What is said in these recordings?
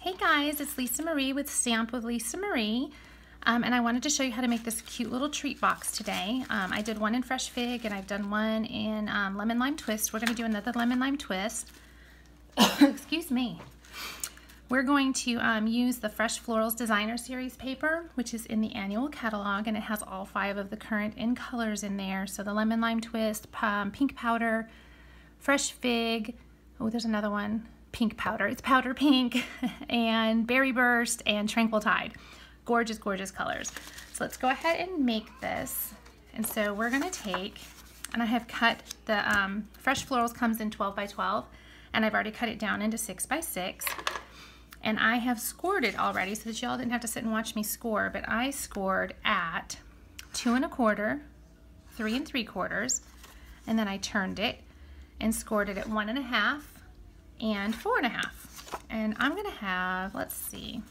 Hey guys, it's Lisa Marie with Stamp with Lisa Marie, and I wanted to show you how to make this cute little treat box today. I did one in Fresh Fig and I've done one in Lemon Lime Twist. We're going to do another Lemon Lime Twist. Excuse me. We're going to use the Fresh Florals Designer Series paper, which is in the annual catalog, and it has all 5 of the current in colors in there. So the Lemon Lime Twist, Pink Powder, Fresh Fig, oh there's another one, Pink Powder, it's Powder Pink, and Berry Burst, and Tranquil Tide. Gorgeous, gorgeous colors. So let's go ahead and make this. And so we're gonna take, and I have cut the, Fresh Florals comes in 12 by 12, and I've already cut it down into 6 by 6. And I have scored it already so that y'all didn't have to sit and watch me score, but I scored at 2 1/4, 3 3/4, and then I turned it and scored it at 1 1/2 and 4 1/2. And I'm gonna have, let's see,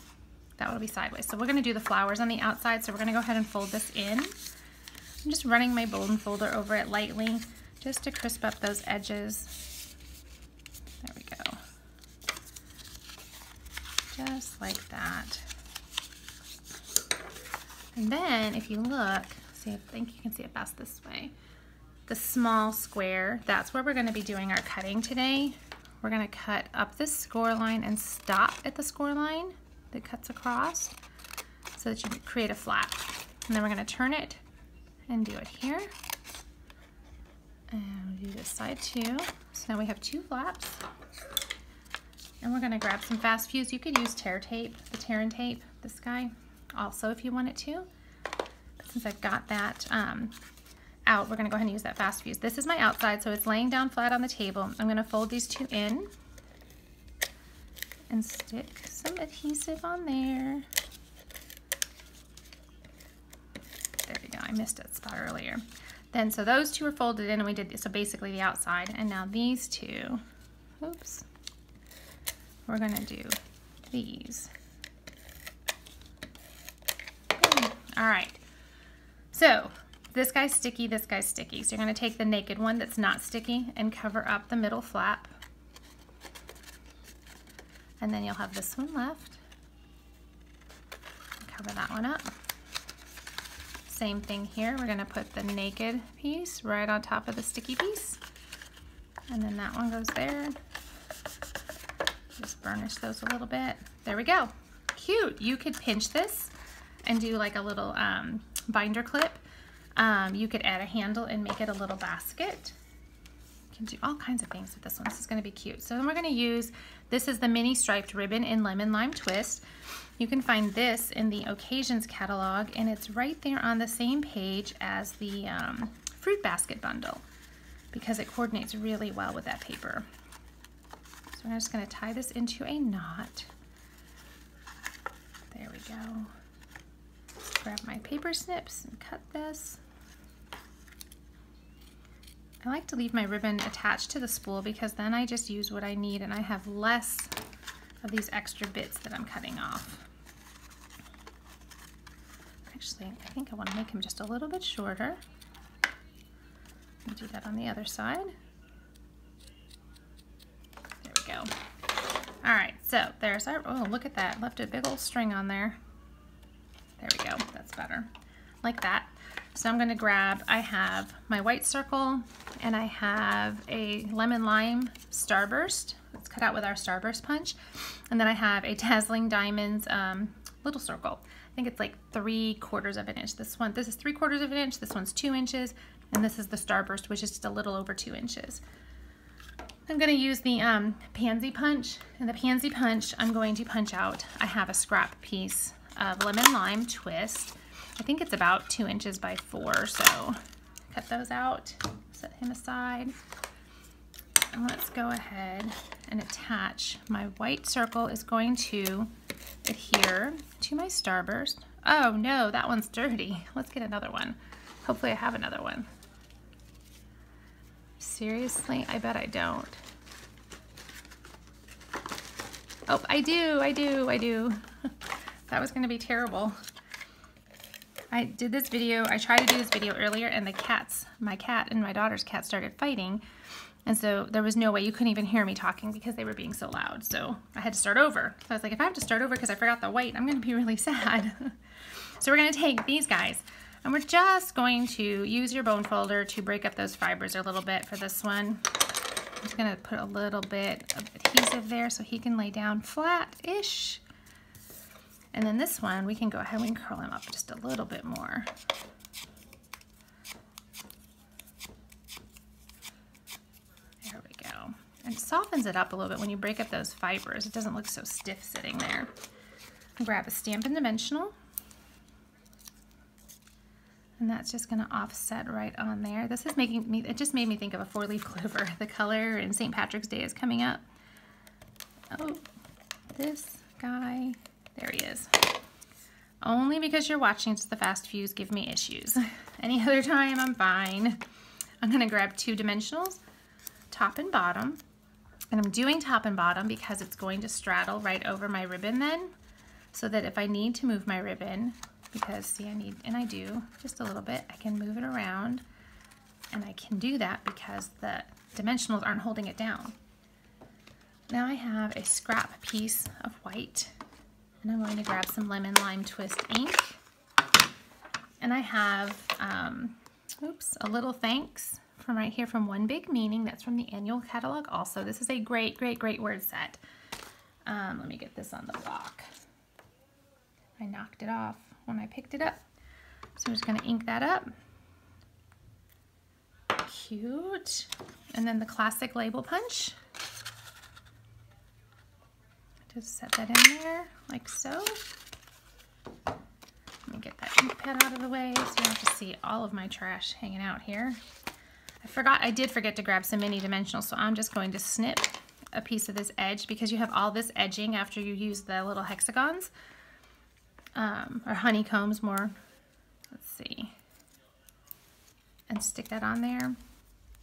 that will be sideways. So we're gonna do the flowers on the outside, so we're gonna go ahead and fold this in. I'm just running my bone folder over it lightly just to crisp up those edges. There we go. Just like that. And then if you look, see, I think you can see it best this way. The small square, that's where we're going to be doing our cutting today. We're going to cut up this score line and stop at the score line that cuts across so that you can create a flap. And then we're going to turn it and do it here. And we'll do this side too. So now we have 2 flaps. And we're going to grab some fast fuse. You could use tear tape, the tear and tape, this guy, also if you wanted to. But since I've got that out, we're going to go ahead and use that fast fuse. This is my outside, so it's laying down flat on the table. I'm going to fold these 2 in and stick some adhesive on there. There we go. I missed that spot earlier. Then, so those 2 are folded in, and we did, so basically the outside. And now these 2, oops, we're going to do these. Okay. All right. So this guy's sticky, this guy's sticky. So you're going to take the naked one that's not sticky and cover up the middle flap. And then you'll have this one left. Cover that one up. Same thing here. We're going to put the naked piece right on top of the sticky piece. And then that one goes there. Just burnish those a little bit. There we go. Cute. You could pinch this and do like a little binder clip. You could add a handle and make it a little basket. You can do all kinds of things with this one. This is going to be cute. So then we're going to use, this is the mini striped ribbon in Lemon Lime Twist. You can find this in the Occasions catalog, and it's right there on the same page as the fruit basket bundle because it coordinates really well with that paper. So I'm just going to tie this into a knot. There we go. Grab my paper snips and cut this. I like to leave my ribbon attached to the spool because then I just use what I need and I have less of these extra bits that I'm cutting off. Actually, I think I want to make him just a little bit shorter. I'll do that on the other side. Go. All right, so there's our, oh, look at that. Left a big old string on there. There we go. That's better. Like that. So I'm going to grab, I have my white circle and I have a lemon lime Starburst. It's cut out with our Starburst punch. And then I have a Dazzling Diamonds little circle. I think it's like 3/4 of an inch. This is 3/4 of an inch. This one's 2 inches. And this is the Starburst, which is just a little over 2 inches. I'm going to use the Pansy punch, and the Pansy punch I'm going to punch out. I have a scrap piece of Lemon Lime Twist. I think it's about 2 inches by 4, so cut those out, set him aside. And let's go ahead and attach. My white circle is going to adhere to my Starburst. Oh no, that one's dirty. Let's get another one. Hopefully I have another one. Seriously? I bet I don't. Oh, I do. That was going to be terrible. I did this video, I tried to do this video earlier, and the cats, my cat and my daughter's cat started fighting. And so there was no way, you couldn't even hear me talking because they were being so loud. So I had to start over. So I was like, if I have to start over because I forgot the white, I'm going to be really sad. So we're going to take these guys, and we're just going to use your bone folder to break up those fibers a little bit for this one. I'm just going to put a little bit of adhesive there so he can lay down flat-ish. And then this one, we can go ahead and curl him up just a little bit more. There we go. And it softens it up a little bit when you break up those fibers. It doesn't look so stiff sitting there. Grab a Stampin' Dimensional. And that's just going to offset right on there. This is making me, it just made me think of a 4-leaf clover. The color and St. Patrick's Day is coming up. Oh, this guy, there he is. Only because you're watching does the fast fuse give me issues. Any other time, I'm fine. I'm going to grab 2 dimensionals, top and bottom. And I'm doing top and bottom because it's going to straddle right over my ribbon then, so that if I need to move my ribbon, because see, I need, and I do, just a little bit, I can move it around, and I can do that because the dimensionals aren't holding it down. Now I have a scrap piece of white, and I'm going to grab some Lemon Lime Twist ink, and I have, a little thanks from right here from One Big Meaning. That's from the annual catalog also. This is a great, great, great word set. Let me get this on the block. I knocked it off when I picked it up. So I'm just going to ink that up. Cute. And then the classic label punch. Just set that in there like so. Let me get that ink pad out of the way so you don't have to see all of my trash hanging out here. I did forget to grab some mini dimensionals, so I'm just going to snip a piece of this edge because you have all this edging after you use the little hexagons. Or honeycombs more. Let's see. And stick that on there.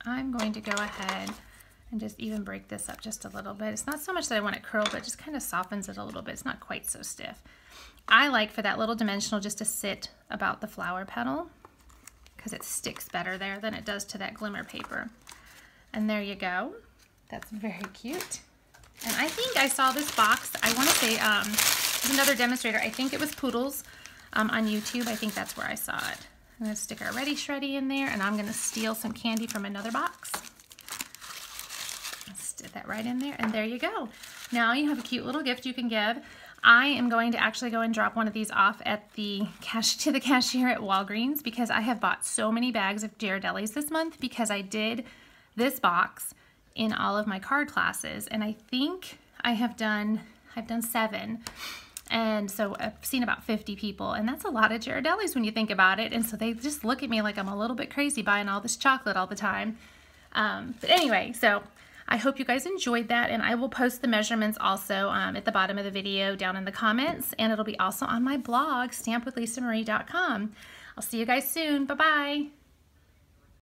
I'm going to go ahead and just even break this up just a little bit. It's not so much that I want it curled, but it just kind of softens it a little bit. It's not quite so stiff. I like for that little dimensional just to sit about the flower petal because it sticks better there than it does to that glimmer paper. And there you go. That's very cute. And I think I saw this box, I want to say, another demonstrator. I think it was Poodles on YouTube. I think that's where I saw it. I'm going to stick our Ready Shreddie in there, and I'm going to steal some candy from another box. Stick that right in there, and there you go. Now you have a cute little gift you can give. I am going to actually go and drop one of these off at the cashier at Walgreens because I have bought so many bags of Ghirardellis this month because I did this box in all of my card classes, and I think I've done 7. And so I've seen about 50 people, and that's a lot of Ghirardellis when you think about it. And so they just look at me like I'm a little bit crazy buying all this chocolate all the time. But anyway, so I hope you guys enjoyed that, and I will post the measurements also at the bottom of the video down in the comments, and it'll be also on my blog, stampwithlisamarie.com. I'll see you guys soon. Bye-bye.